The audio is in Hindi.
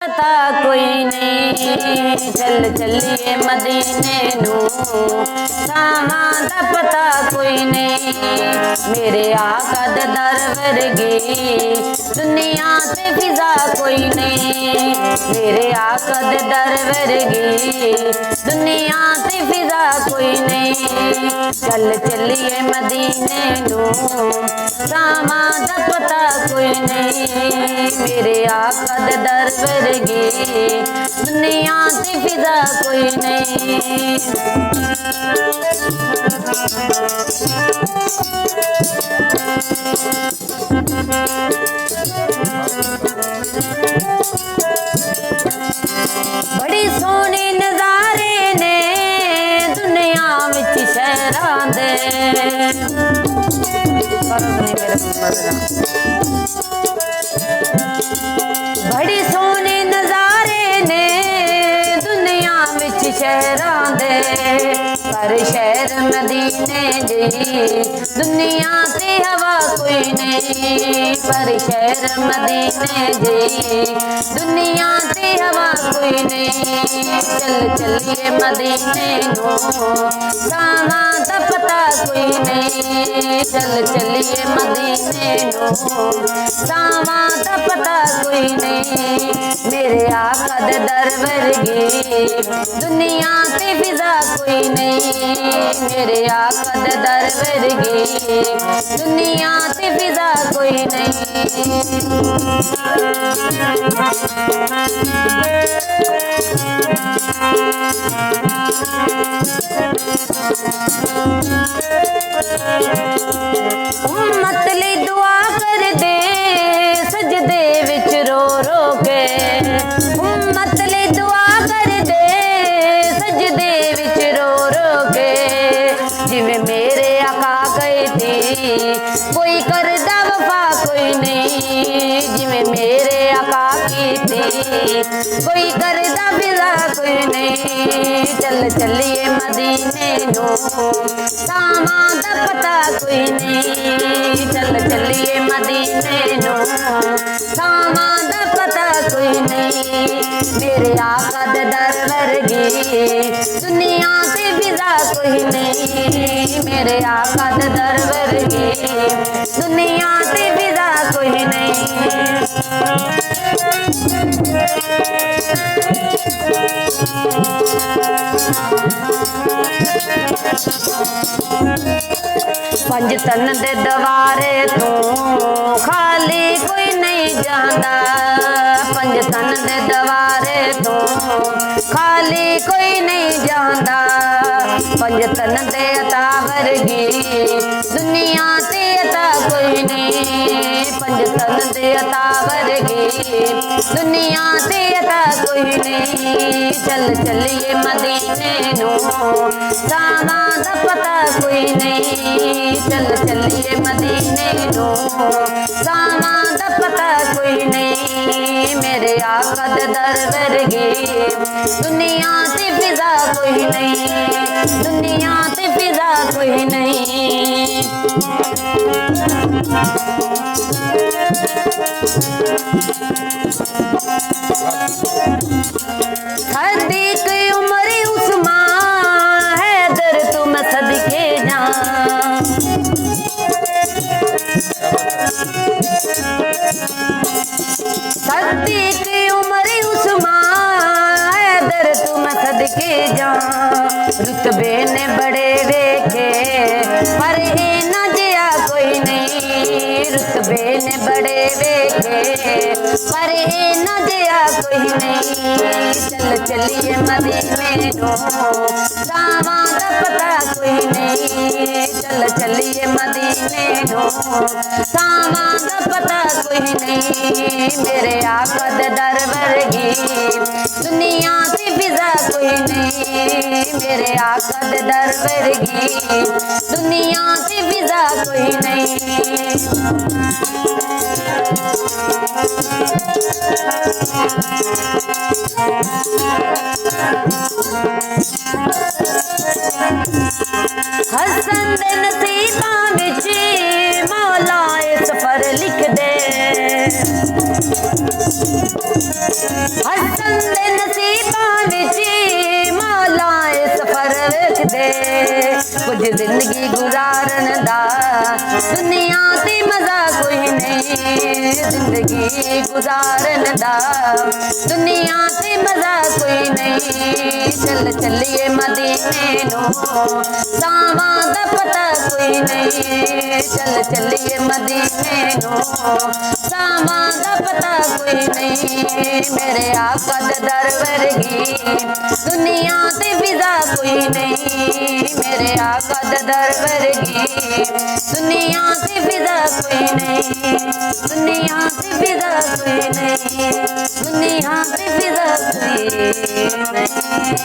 पता कोई नहीं, चल चलिए मदीने नू, सावां दा पता कोई नहीं। मेरे आका दे दर वर्गी दुनिया ते फिजा कोई नहीं, मेरे आका दे दर वर्गी दुनिया ते फिजा कोई नहीं। चल चलिए मदीने नू, सावां दा पता कोई नहीं, मेरे आका दे दर वर्गी दुनिया ते फिजा कोई नहीं। बड़ी सोहनी नजारे ने दुनिया विच शहरां दे, बड़ी सोहनी नजारे ने दुनिया विच शहरां दे, पर शहर मदीने दी दुनिया ते हवा कोई नहीं, पर शहर मदीने दी दुनिया ते हवा कोई नहीं। चल चलिए मदीने नू, सावां दा पता कोई नहीं, चल चलिए मदीने नू, सावां दा पता कोई नहीं। मेरे आका दे दर वर्गी दुनिया ते फिजा कोई नहीं, मेरे आका दे दर वर्गी दुनिया ते फिजा कोई नहीं। उम्मत लई दुआ कर दे सजदे विच रो रो के, उम्मत लई दुआ कर दे सजदे विच रो रो के। जिवें मेरे आका गए थी कोई करदा वफा कोई नहीं, जिवें मेरे आका की थी कोई करदा फिजा कोई नहीं। चल चलिए मदीने नू, सावां दा पता कोई नहीं, चल चलिए मदीने नू, सावां दा पता कोई नहीं। मेरे आका दे दर वर्गी दुनिया ते फिजा कोई नहीं, मेरे आका दे दर वर्गी दुनिया ते फिजा कोई नहीं। पंज तन दे दवारे तू खाली कोई नहीं जांदा, पंज तन दे दवारे तू खाली कोई नहीं जांदा। पंज तन दे अता वर्गी दुनिया ते अता कोई नहीं, पंज तन दे अता वर्गी दुनिया ते अता कोई नहीं। चल चलिए मदीने नू, सावां दा पता कोई नहीं, चल चलिए मदीने नू, सावां दा पता कोई नहीं। मेरे आका दे दर वर्गी दुनिया ते फिजा कोई नहीं, दुनिया ते फिजा कोई नहीं। सदीक उमर उस्मान हैदर तुम सदके जा, सदीक उमर उस्मान हैदर तुम सदके जा। रुतबे ने बड़े वेखे पर इना जिया कोई नहीं, रुतबे ने बड़े वेखे पर इना जिया कोई नहीं। चल चलिए मदीने नू, सावां दा पता कोई नहीं, चल चलिए मदीने नू, सावां दा पता कोई नहीं। मेरे आका दे दर वर्गी दुनिया ते फिजा कोई नहीं, मेरे आका दे दर वर्गी दुनिया ते फिजा कोई नहीं। हसन दे नसीबां विच मौला ए सफर लिख दे, हसन दे नसीबां विच मौला सफर वेखदे कुछ जिंदगी गुजारन दा दुनिया ते मजा कोई नहीं जिंदगी गुजारन दा दुनिया ते मजा कोई नहीं चल चलिए मदीने नो सावां दा पता कोई नहीं चल चलिए मदीने नो सावां दा पता कोई नहीं मेरे आका दे दर वर्गी दुनिया ते विदा कोई नहीं मेरे आका दे दर वर्गी दुनिया से विदा कोई नहीं दुनिया से विदा कोई नहीं दुनिया से विदा कोई नहीं।